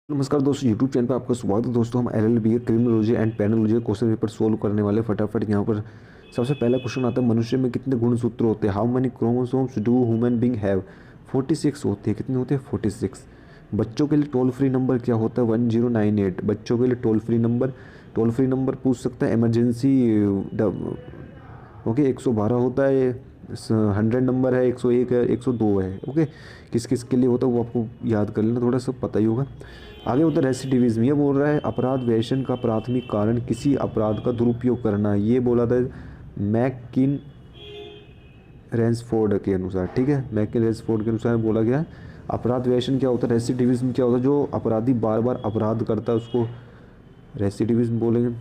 नमस्कार दोस्तों, YouTube channel पर आपका स्वागत है। दोस्तों हम एलएलबी क्रिमिनोलॉजी एंड पेनोलॉजी का क्वेश्चन पेपर सोल्व करने वाले फटाफट। यहाँ पर सबसे पहला क्वेश्चन आता है, मनुष्य में कितने गुणसूत्र होते हैं? How many chromosomes do human being have? 46 होते हैं। कितने होते हैं? 46। बच्चों के लिए टोल फ्री नंबर क्या होता है? 1098। बच्चों के लिए टोल फ्री नंबर पूछ सकता है इमरजेंसी। ओके, 112 होता है। 100 नंबर है, 101 है, 102 है। ओके, किस किस के लिए होता है वो आपको याद कर लेना, थोड़ा सा पता ही होगा। आगे होता है रेसिडिविज्म। ये बोल रहा है अपराध व्यसन का प्राथमिक कारण किसी अपराध का दुरुपयोग करना। ये बोला था मैकिन रेंसफोर्ड के अनुसार। ठीक है, मैकिन रेंसफोर्ड के अनुसार बोला गया है अपराध व्यसन क्या होता है, रेसिडिविज्म क्या होता है, जो अपराधी बार बार अपराध करता है उसको रेसिडिविज्म बोलेंगे।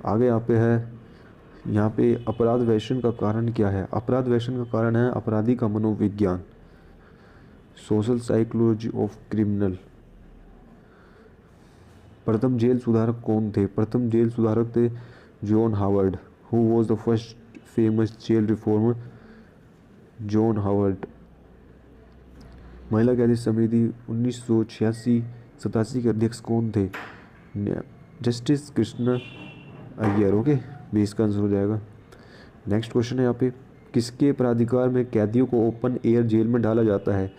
आगे यहाँ पे है, यहाँ पे अपराध व्यसन का कारण क्या है? अपराध व्यसन का कारण है अपराधी का मनोविज्ञान, सोशल साइकोलॉजी ऑफ क्रिमिनल। प्रथम जेल सुधारक कौन थे? प्रथम जेल सुधारक थे John Howard. Who was the first famous jail reformer? John Howard. महिला कैदी समिति 1986-87 के अध्यक्ष कौन थे? जस्टिस कृष्ण अय्यर। ओके, 20 का आंसर हो जाएगा। नेक्स्ट क्वेश्चन है यहाँ पे, किसके प्राधिकार में कैदियों को ओपन एयर जेल में डाला जाता है?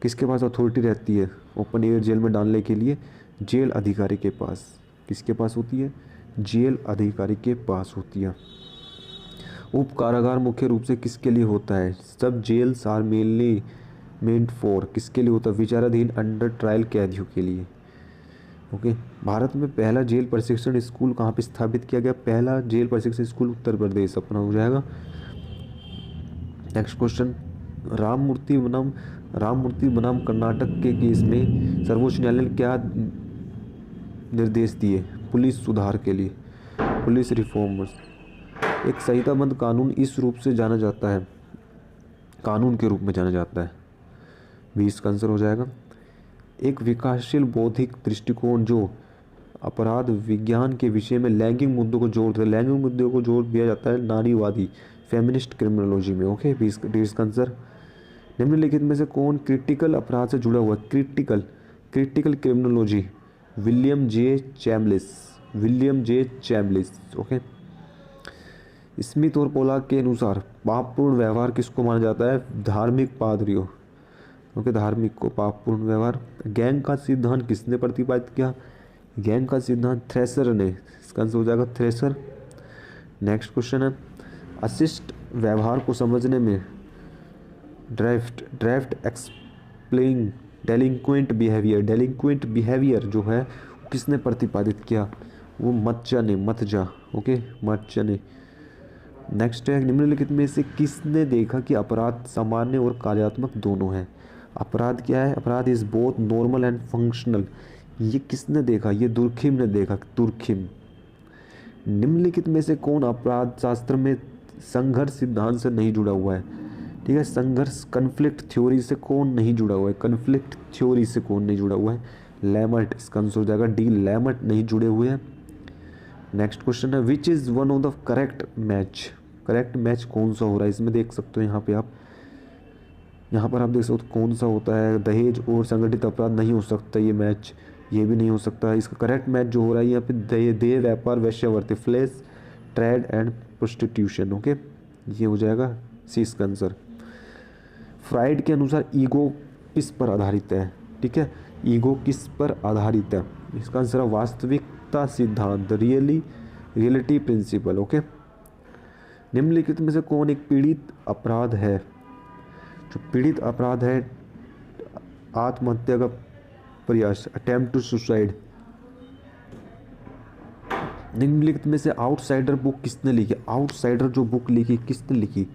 किसके पास अथॉरिटी रहती है ओपन एयर जेल में डालने के लिए? जेल अधिकारी के पास। किसके पास होती है? जेल अधिकारी के पास होती है। उप कारागार मुख्य रूप से किसके लिए होता है? सब jails are mainly meant for. किसके लिए होता है? विचाराधीन अंडर ट्रायल कैदियों के लिए। ओके, भारत में पहला जेल प्रशिक्षण स्कूल कहाँ पे स्थापित किया गया? पहला जेल प्रशिक्षण स्कूल उत्तर प्रदेश अपना हो जाएगा। नेक्स्ट क्वेश्चन, राम मूर्ति बनाम कर्नाटक के केस में सर्वोच्च न्यायालय ने क्या निर्देश दिए? पुलिस सुधार के लिए, पुलिस रिफॉर्म्स। एक संहिताबद्ध कानून इस रूप से जाना जाता है, कानून के रूप में जाना जाता है। 20 का आंसर हो जाएगा। एक विकासशील बौद्धिक दृष्टिकोण जो अपराध विज्ञान के विषय में लैंगिक मुद्दों को जोड़ता है, लैंगिक मुद्दों को जोड़ दिया जाता है नारीवादी फेमिनिस्ट क्रिमिनोलॉजी में। ओके, 20 का आंसर। निम्नलिखित में से कौन क्रिटिकल अपराध से जुड़ा हुआ है? Critical criminology, William J Chambliss. Okay, Smith और पोलाक के अनुसार पापपूर्ण व्यवहार किसको माना जाता है? धार्मिक पादरियों। ओके, धार्मिक को पापपूर्ण व्यवहार। गैंग का सिद्धांत किसने प्रतिपादित किया? गैंग का सिद्धांत थ्रेसर ने। इसका आंसर हो जाएगा थ्रेसर। नेक्स्ट क्वेश्चन है, अशिष्ट व्यवहार को समझने में ड्राफ्ट एक्सप्लेइंग डेलिंक्वेंट बिहेवियर जो है किसने प्रतिपादित किया? वो मतजा। ओके, मतजा ने। नेक्स्ट है, निम्नलिखित में से किसने देखा कि अपराध सामान्य और कार्यात्मक दोनों है? अपराध क्या है? अपराध is both normal and functional. ये किसने देखा? ये दुर्खिम ने देखा, दुर्खिम। निम्नलिखित में से कौन अपराध शास्त्र में संघर्ष सिद्धांत से नहीं जुड़ा हुआ है? ठीक है, संघर्ष कन्फ्लिक्ट थ्योरी से कौन नहीं जुड़ा हुआ है? कन्फ्लिक्ट थ्योरी से कौन नहीं जुड़ा हुआ है? लैमर्ट। इसका आंसर हो जाएगा डी, लैमर्ट नहीं जुड़े हुए हैं। नेक्स्ट क्वेश्चन है, which is one of the correct match कौन सा हो रहा है? इसमें देख सकते हो, यहाँ पर आप देख सकते हो कौन सा होता है। दहेज और संगठित अपराध नहीं हो सकता ये मैच, ये भी नहीं हो सकता। इसका करेक्ट मैच जो हो रहा है यहाँ पे देह व्यापार वैश्यावृत्ति, flesh trade and prostitution. Okay, ये हो जाएगा सी इसका आंसर। फ्राइड के अनुसार ईगो किस पर आधारित है? ठीक है, ईगो किस पर आधारित है? इसका आंसर है वास्तविकता सिद्धांत, रियलिटी प्रिंसिपल। ओके, निम्नलिखित में से कौन एक पीड़ित अपराध है? जो पीड़ित अपराध है आत्महत्या का प्रयास, अटेम्प्ट टू सुसाइड। निम्नलिखित में से आउटसाइडर बुक किसने लिखी? आउटसाइडर जो बुक लिखी किसने लिखी?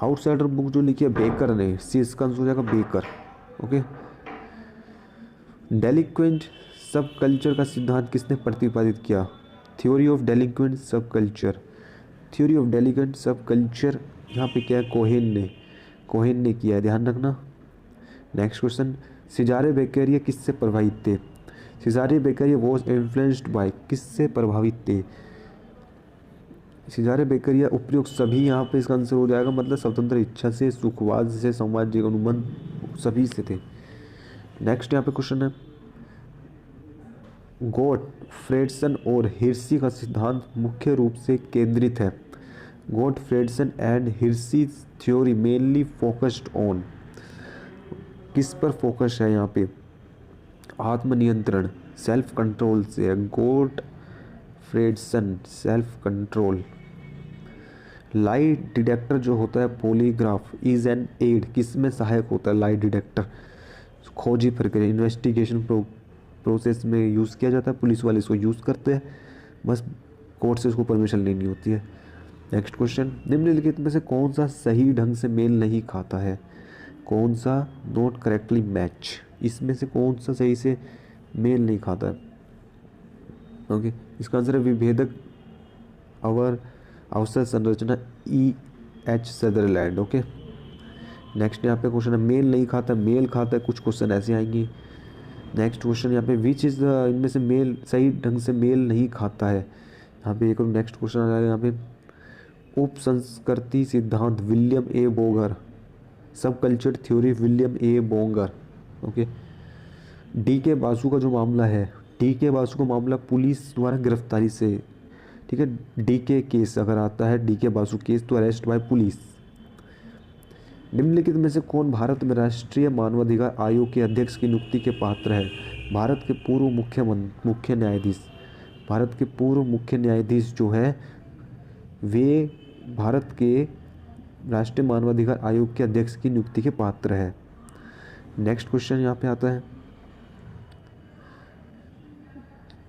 आउटसाइडर बुक जो लिखी है बेकर ने। सी इसका आंसर हो जाएगा बेकर। ओके, डेलिक्वेंट सब कल्चर का सिद्धांत किसने प्रतिपादित किया? थ्योरी ऑफ डेलिक्वेंट सब कल्चर। थ्योरी ऑफ डेलिक्वेंट सब कल्चर यहाँ पे क्या है? कोहेन ने किया है, ध्यान रखना। नेक्स्ट क्वेश्चन, सिजारे बेकरिया किससे प्रभावित थे? सिजारे बेकरिया वॉज इन्फ्लुएंस्ड बाय, किससे प्रभावित थे? सिजारे बेकरिया उपयुक्त सभी, यहाँ पे इसका आंसर हो जाएगा मतलब स्वतंत्र इच्छा से, सुखवाद से, सामाजिक अनुबंध सभी से थे। नेक्स्ट यहाँ पे क्वेश्चन है, गॉटफ्रेडसन और हिर्शी का सिद्धांत मुख्य रूप से केंद्रित है। Gottfredson and Hirschi theory mainly focused on, किस पर फोकस है यहाँ पे, आत्मनियंत्रण, सेल्फ कंट्रोल से। गॉटफ्रेडसन सेल्फ कंट्रोल। लाई डिटेक्टर जो होता है पॉलीग्राफ इज एन एड, किस में सहायक होता है लाई डिटेक्टर, खोजी प्रक्रिया इन्वेस्टिगेशन प्रोसेस में यूज़ किया जाता है, पुलिस वाले इसको यूज़ करते हैं, बस कोर्ट से उसको परमिशन लेनी होती है। नेक्स्ट क्वेश्चन, निम्नलिखित में से कौन सा सही ढंग से मेल नहीं खाता है, कौन सा नॉट करेक्टली मैच, इसमें से कौन सा सही से मेल नहीं खाता है। ओके, इसका आंसर है विभेदक अवसर संरचना E.H. सदरलैंड। ओके, नेक्स्ट यहाँ पे क्वेश्चन है, मेल नहीं खाता मेल खाता है, कुछ क्वेश्चन ऐसे आएंगे। नेक्स्ट क्वेश्चन यहाँ पे विच इज़ इनमें से मेल सही ढंग से मेल नहीं खाता है, यहाँ पे एक और नेक्स्ट क्वेश्चन आ रहा है यहाँ पे, उपसंस्कृति सिद्धांत William A Bonger, sub culture theory William A Bonger. Okay, D K Basu का जो मामला है, डी के बासु का मामला पुलिस द्वारा गिरफ्तारी से, ठीक है, डी के केस अगर आता है डी के बासु केस तो अरेस्ट बाय पुलिस। निम्नलिखित में से कौन भारत में राष्ट्रीय मानवाधिकार आयोग के अध्यक्ष की नियुक्ति के पात्र है, भारत के पूर्व मुख्य न्यायाधीश, भारत के पूर्व मुख्य न्यायाधीश जो है वे भारत के राष्ट्रीय मानवाधिकार आयोग के अध्यक्ष की नियुक्ति के पात्र है। नेक्स्ट क्वेश्चन यहाँ पे आता है,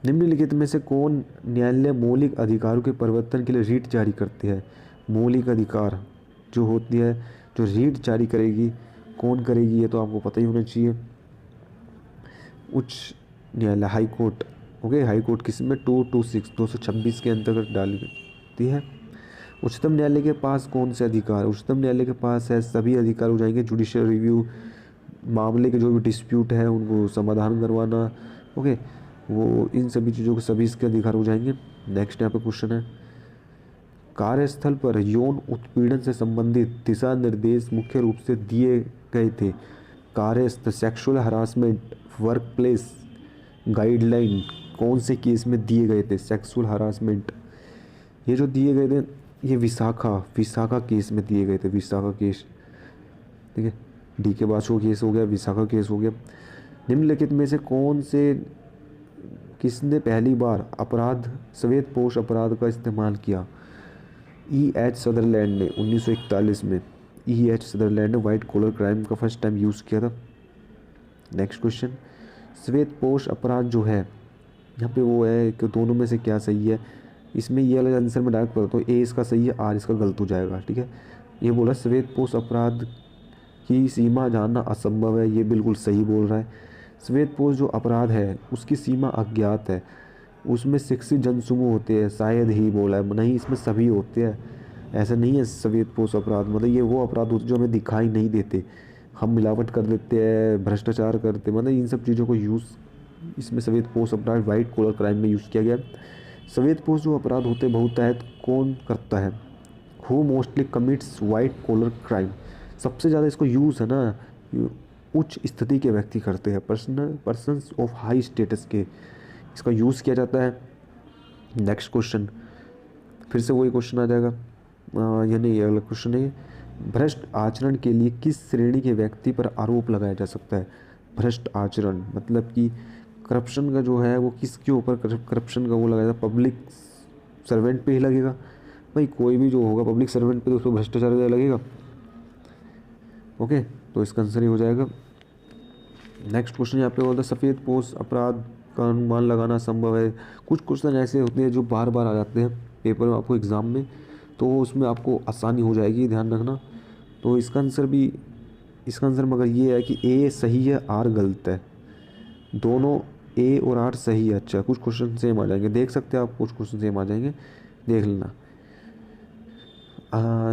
निम्नलिखित में से कौन न्यायालय मौलिक अधिकारों के परिवर्तन के लिए रीट जारी करती है, मौलिक अधिकार जो होती है जो रीट जारी करेगी कौन करेगी, ये तो आपको पता ही होना चाहिए, उच्च न्यायालय high court. Okay, high court किस में 226 के अंतर्गत डाली जाती है। उच्चतम न्यायालय के पास कौन से अधिकार, उच्चतम न्यायालय के पास है सभी अधिकार हो जाएंगे, जुडिशियल रिव्यू, मामले के जो भी डिस्प्यूट है उनको समाधान करवाना, ओके, वो इन सभी चीज़ों के सभी इसके अधिकार हो जाएंगे। नेक्स्ट यहाँ पे क्वेश्चन है, कार्यस्थल पर यौन उत्पीड़न से संबंधित दिशा निर्देश मुख्य रूप से दिए गए थे, कार्यस्थल sexual harassment work place guideline कौन से केस में दिए गए थे, सेक्सुअल हरासमेंट, ये जो दिए गए थे ये विशाखा केस में दिए गए थे, विशाखा केस, ठीक है, डी के बासु केस हो गया, विशाखा केस हो गया। निम्नलिखित में से कौन से किसने पहली बार श्वेतपोश अपराध का इस्तेमाल किया, E.H. सदरलैंड ने 1941 में, E.H. सदरलैंड ने व्हाइट कॉलर क्राइम का फर्स्ट टाइम यूज़ किया था। नेक्स्ट क्वेश्चन, श्वेतपोश अपराध जो है यहाँ पे वो है कि दोनों में से क्या सही है, इसमें ये वाला आंसर में डायरेक्ट पढ़ता हूँ, ए इसका सही है आर इसका गलत हो जाएगा, ठीक है। ये बोला श्वेतपोश अपराध की सीमा जानना असंभव है, ये बिल्कुल सही बोल रहा है। श्वेतपोश जो अपराध है उसकी सीमा अज्ञात है, उसमें 60 जनसमूह होते हैं, शायद ही बोला है, नहीं इसमें सभी होते हैं, ऐसा नहीं है श्वेतपोश अपराध मतलब ये वो अपराध होते जो हमें दिखाई नहीं देते, हम मिलावट कर देते हैं, भ्रष्टाचार करते, मतलब इन सब चीज़ों को यूज़ इसमें श्वेतपोश अपराध वाइट कॉलर क्राइम में यूज़ किया गया। श्वेतपोश जो अपराध होते हैं बहुतायत कौन करता है, who mostly commits white collar crime, सबसे ज़्यादा इसको यूज़ है ना उच्च स्थिति के व्यक्ति करते हैं, पर्सन्स ऑफ हाई स्टेटस के इसका यूज़ किया जाता है। नेक्स्ट क्वेश्चन फिर से वही क्वेश्चन आ जाएगा, यानी ये अगला क्वेश्चन है, भ्रष्ट आचरण के लिए किस श्रेणी के व्यक्ति पर आरोप लगाया जा सकता है, भ्रष्ट आचरण मतलब कि करप्शन का जो है वो किसके ऊपर करप्शन का वो लगाया, पब्लिक सर्वेंट पे ही लगेगा, भाई कोई भी जो होगा पब्लिक सर्वेंट पे तो उसको भ्रष्टाचार लगेगा। ओके, तो इसका आंसर ही हो जाएगा। नेक्स्ट क्वेश्चन यहाँ पे बोलता है श्वेतपोश अपराध का अनुमान लगाना संभव है, कुछ क्वेश्चन ऐसे होते हैं जो बार बार आ जाते हैं पेपर में आपको एग्ज़ाम में, तो उसमें आपको आसानी हो जाएगी, ध्यान रखना। तो इसका आंसर मगर ये है कि ए सही है आर गलत है, दोनों ए और आर सही है। अच्छा, कुछ क्वेश्चन सेम आ जाएंगे, देख सकते हैं आप, कुछ क्वेश्चन सेम आ जाएंगे, देख लेना।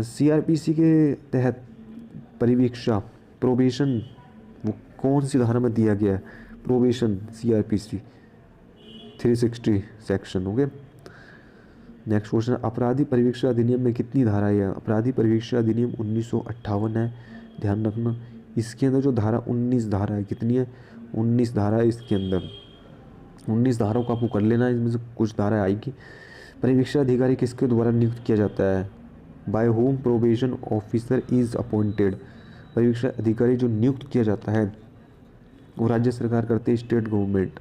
CRPC के तहत परिवीक्षा प्रोबेशन वो कौन सी धारा में दिया गया है, probation CRPC 360 section, okay. Next question, अपराधी परिवीक्षा अधिनियम में कितनी धारा है, अपराधी परिवीक्षा अधिनियम 1958 है, ध्यान रखना। इसके अंदर जो धारा 19 धारा है कितनी है, 19 धारा है इसके अंदर, 19 धाराओं को आपको कर लेना है, इसमें से कुछ धारा आएगी। परिवीक्षा अधिकारी किसके द्वारा नियुक्त किया जाता है? By whom probation officer is appointed. परिवीक्षा अधिकारी जो नियुक्त किया जाता है वो राज्य सरकार करते है, स्टेट गवर्नमेंट।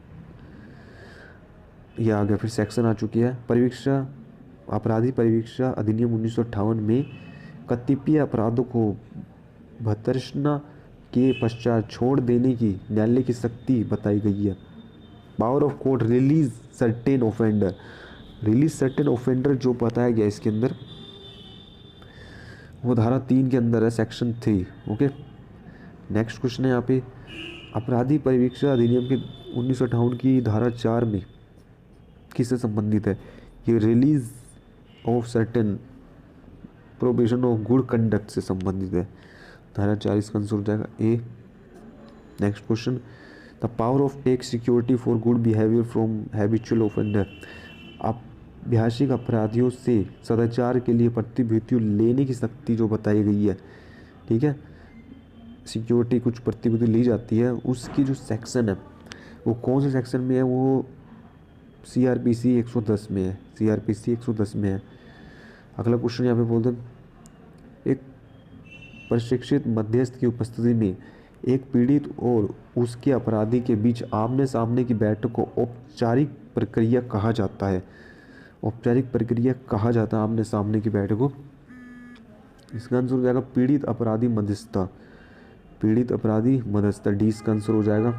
ये आ गया, फिर सेक्शन आ चुकी है। परिवीक्षा अपराधी परिवीक्षा अधिनियम 1958 में कतिपय अपराधों को भर्त्सना के पश्चात छोड़ देने की न्यायालय की शक्ति बताई गई है। Power of court release certain offender, release certain offender जो बताया गया इसके अंदर वो धारा 3 के अंदर है, सेक्शन 3। ओके, नेक्स्ट क्वेश्चन है यहाँ पे, अपराधी परिवीक्षा अधिनियम के 1958 की धारा 4 में किससे संबंधित है? ये release of certain probation of good conduct से संबंधित है। धारा 4 इसका आंसर हो जाएगा A. Next question, the power of take security for good behaviour from habitual offender. अभ्यासिक अपराधियों से सदाचार के लिए प्रतिभूति लेने की शक्ति जो बताई गई है, ठीक है, सिक्योरिटी कुछ प्रतिभूति ली जाती है, उसकी जो सेक्शन है वो कौन से सेक्शन में है? वो CRPC 110 में है, CRPC 110 में है। अगला क्वेश्चन यहाँ पे बोलते हैं, एक प्रशिक्षित मध्यस्थ की उपस्थिति में एक पीड़ित और उसके अपराधी के बीच आमने सामने की बैठक को औपचारिक प्रक्रिया कहा जाता है। औपचारिक प्रक्रिया कहा जाता है आमने सामने की बैठक को। इसका आंसर हो जाएगा पीड़ित अपराधी मध्यस्थता, पीड़ित अपराधी मध्यस्थता, डी इसका आंसर हो जाएगा।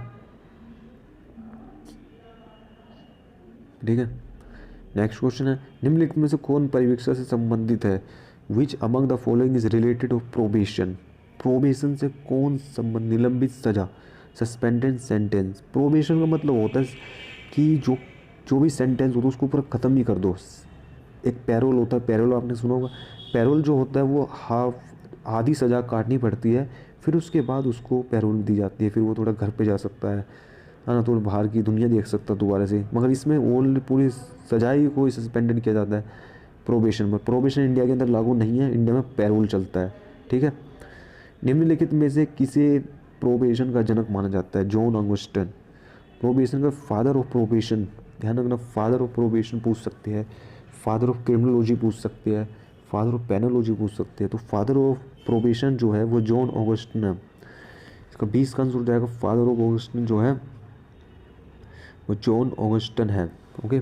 ठीक है, नेक्स्ट क्वेश्चन है, निम्नलिखित में से कौन परिवीक्षा से संबंधित है? Which among the following is related to probation. Probation से कौन संबंध? निलंबित सजा, सस्पेंडेड सेंटेंस। प्रोबेशन का मतलब होता है कि जो भी सेंटेंस होता है उसको पूरा ख़त्म ही कर दो। एक पैरोल होता है, पैरोल आपने सुना होगा। पैरोल जो होता है वो आधी सज़ा काटनी पड़ती है, फिर उसके बाद उसको पैरोल दी जाती है, फिर वो थोड़ा घर पे जा सकता है ना, थोड़ा बाहर की दुनिया देख सकता है दोबारा से। मगर इसमें ओल्ड पूरी सजाई को सस्पेंडेड किया जाता है प्रोबेशन में। प्रोबेशन इंडिया के अंदर लागू नहीं है, इंडिया में पैरोल चलता है। ठीक है, निम्नलिखित में से किसे प्रोबेशन का जनक माना जाता है? John Augustin. प्रोबेशन का फादर ऑफ प्रोबेशन, ध्यान रखना, फादर ऑफ प्रोबेशन पूछ सकते हैं, फादर ऑफ क्रिमिनोलॉजी पूछ सकते हैं, फादर ऑफ पेनोलॉजी पूछ सकते हैं। तो फादर ऑफ प्रोबेशन जो है वो जॉन ऑगस्टिन है। इसका 20 का आंसर हो जाएगा। फादर ऑफ ऑगस्टिन जो है वो जॉन ऑगस्टिन है। ओके,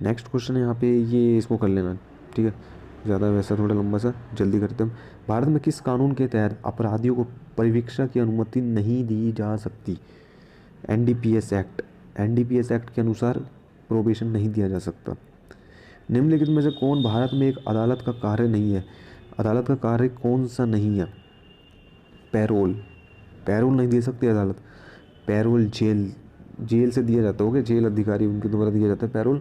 नेक्स्ट क्वेश्चन है यहाँ पे, ये इसको कर लेना, ठीक है, ज़्यादा वैसा थोड़ा लंबा सा, जल्दी करते हैं। भारत में किस कानून के तहत अपराधियों को परिवीक्षा की अनुमति नहीं दी जा सकती? NDPS एक्ट, NDPS एक्ट के अनुसार प्रोबेशन नहीं दिया जा सकता। निम्नलिखित में से कौन भारत में एक अदालत का कार्य नहीं है? अदालत का कार्य कौन सा नहीं है? पैरोल, पैरोल नहीं दे सकती अदालत। पैरोल जेल से दिया जाता है, ओके, जेल अधिकारी उनके द्वारा दिया जाता है पैरोल।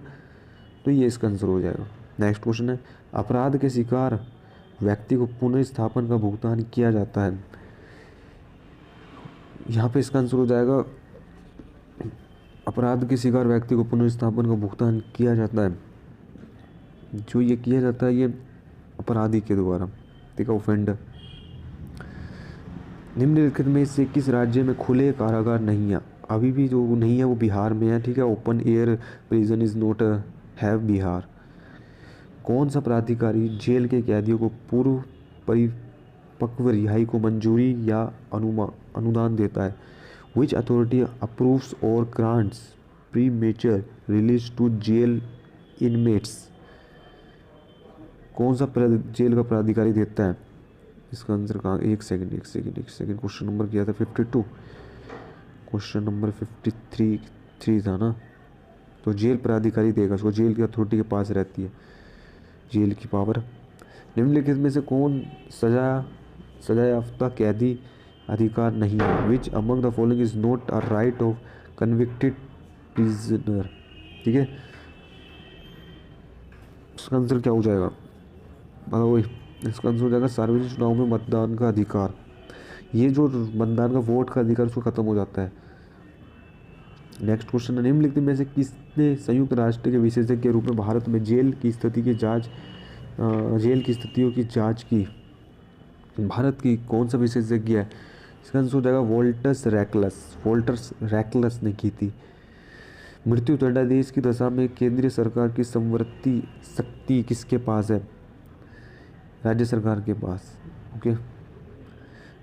तो ये इसका आंसर हो जाएगा। नेक्स्ट क्वेश्चन है, अपराध के शिकार व्यक्ति को पुनर्स्थापन का भुगतान किया जाता है। यहाँ पे इसका आंसर हो जाएगा, अपराध के शिकार व्यक्ति को पुनर्स्थापन का भुगतान किया जाता है। जो ये किया जाता है ये अपराधी के द्वारा, ठीक है, ऑफेंडर। निम्नलिखित में से किस राज्य में खुले कारागार नहीं है? अभी भी जो नहीं है वो बिहार में है, ठीक है। Open air prison is not have Bihar. कौन सा प्राधिकारी जेल के कैदियों को पूर्व परिपक्व रिहाई को मंजूरी या अनुदान देता है? विच अथॉरिटी अप्रूव्स और grants premature release to jail inmates. कौन सा जेल का प्राधिकारी देता है? इसका आंसर कहाँ? एक सेकंड, क्वेश्चन नंबर किया था 52, क्वेश्चन नंबर 53 था ना। तो जेल प्राधिकारी देगा उसको, जेल की अथॉरिटी के पास रहती है जेल की पावर। निम्नलिखित में से कौन सजायाफ्ता कैदी अधिकार नहीं है? Which among the following is not a right of convicted prisoner. ठीक है, इसका आंसर क्या हो जाएगा? बताओ। इसका आंसर हो जाएगा सार्वजनिक चुनाव में मतदान का अधिकार। ये जो मतदान का वोट का अधिकार उसको खत्म हो जाता है। नेक्स्ट क्वेश्चन है, निम्नलिखित में से किसने संयुक्त राष्ट्र के विशेषज्ञ के रूप में भारत में जेल की स्थितियों की जांच की? भारत की कौन सा विशेषज्ञ है इसका आंसर हो जाएगा वोल्टर्स रैकलस ने की थी। मृत्यु दंडादेश की दशा में केंद्रीय सरकार की संवर्ती शक्ति किसके पास है? राज्य सरकार के पास। ओके।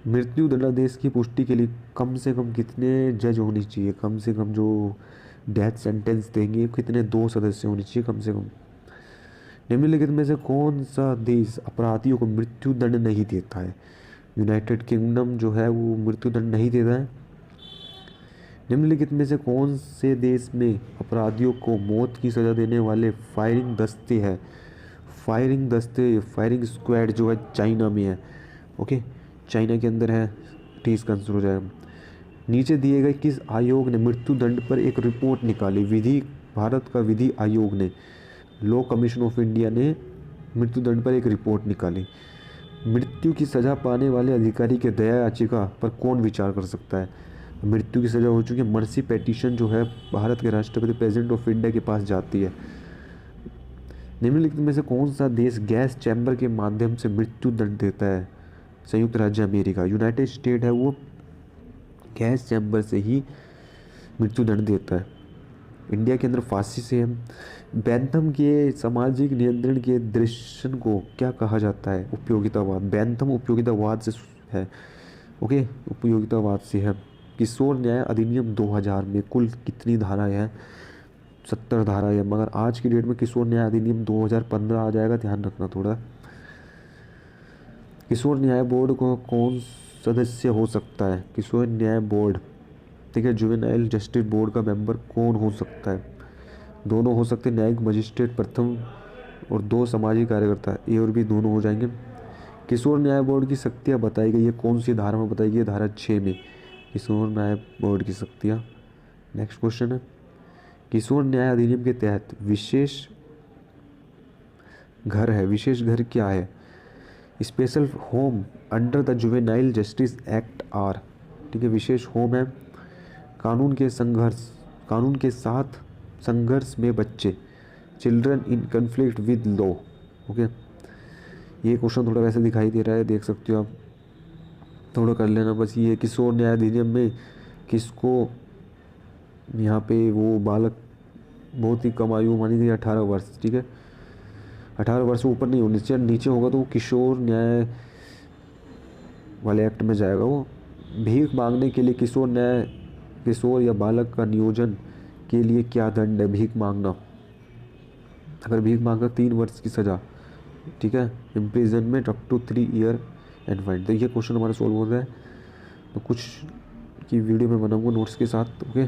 मृत्यु दंडादेश की पुष्टि के लिए कम से कम कितने जज होने चाहिए? कम से कम जो डेथ सेंटेंस देंगे कितने? 2 सदस्य होने चाहिए कम से कम। निम्नलिखित में से कौन सा देश अपराधियों को मृत्यु दंड नहीं देता है? यूनाइटेड किंगडम जो है वो मृत्यु दंड नहीं देता है। निम्नलिखित में से कौन से देश में अपराधियों को मौत की सज़ा देने वाले फायरिंग दस्ते हैं? फायरिंग स्क्वाड जो है चाइना में है। ओके, चाइना के अंदर है। ठीक, इसका आंसर हो जाएगा। नीचे दिए गए किस आयोग ने मृत्यु दंड पर एक रिपोर्ट निकाली? भारत का विधि आयोग ने, लॉ कमीशन ऑफ इंडिया ने मृत्यु दंड पर एक रिपोर्ट निकाली। मृत्यु की सज़ा पाने वाले अधिकारी के दया याचिका पर कौन विचार कर सकता है? मृत्यु की सज़ा हो चुकी है, मर्सी पेटिशन जो है भारत के राष्ट्रपति प्रेसिडेंट ऑफ इंडिया के पास जाती है। निम्नलिखित में से कौन सा देश गैस चैम्बर के माध्यम से मृत्यु दंड देता है? संयुक्त राज्य अमेरिका, यूनाइटेड स्टेट है वो गैस चैम्बर से ही मृत्यु दंड देता है। इंडिया के अंदर फांसी से है। बैंथम के सामाजिक नियंत्रण के दर्शन को क्या कहा जाता है? उपयोगितावाद। बैंथम उपयोगितावाद से है। ओके, उपयोगितावाद से है। किशोर न्याय अधिनियम 2000 में कुल कितनी धाराएं हैं? 70 धाराएं हैं, मगर आज की डेट में किशोर न्याय अधिनियम 2015 आ जाएगा, ध्यान रखना थोड़ा। किशोर न्याय बोर्ड को कौन सदस्य हो सकता है? किशोर न्याय बोर्ड, ठीक है, जुवेनाइल जस्टिस बोर्ड का मेंबर कौन हो सकता है? दोनों हो सकते हैं, न्यायिक मजिस्ट्रेट प्रथम और 2 सामाजिक कार्यकर्ता, ए और बी दोनों हो जाएंगे। किशोर न्याय बोर्ड की शक्तियाँ बताई गई है कौन सी धारा में बताई गई है? धारा 6 में किशोर न्याय बोर्ड की शक्तियाँ। नेक्स्ट क्वेश्चन है, किशोर न्याय अधिनियम के तहत विशेष घर क्या है? Special home under the juvenile justice act are, ठीक है, विशेष होम है। कानून के साथ संघर्ष में बच्चे, children in conflict with law. Okay, ये क्वेश्चन थोड़ा वैसे दिखाई दे रहा है, देख सकते हो आप, थोड़ा कर लेना बस। ये किशोर न्याय अधिनियम में किसको यहाँ पे वो बालक बहुत ही कम आयु मानी गई 18 वर्ष, ठीक है, 18 वर्ष से ऊपर नहीं होने चाहिए, नीचे होगा तो वो किशोर न्याय वाले एक्ट में जाएगा वो। भीख मांगने के लिए किशोर या बालक का नियोजन के लिए क्या दंड है? भीख मांगना, अगर भीख मांगा 3 वर्ष की सज़ा, ठीक है, imprisonment up to 3 year and fine. तो ये क्वेश्चन हमारा सॉल्व हो रहा है, तो कुछ की वीडियो में बनाऊंगा नोट्स के साथ। ओके।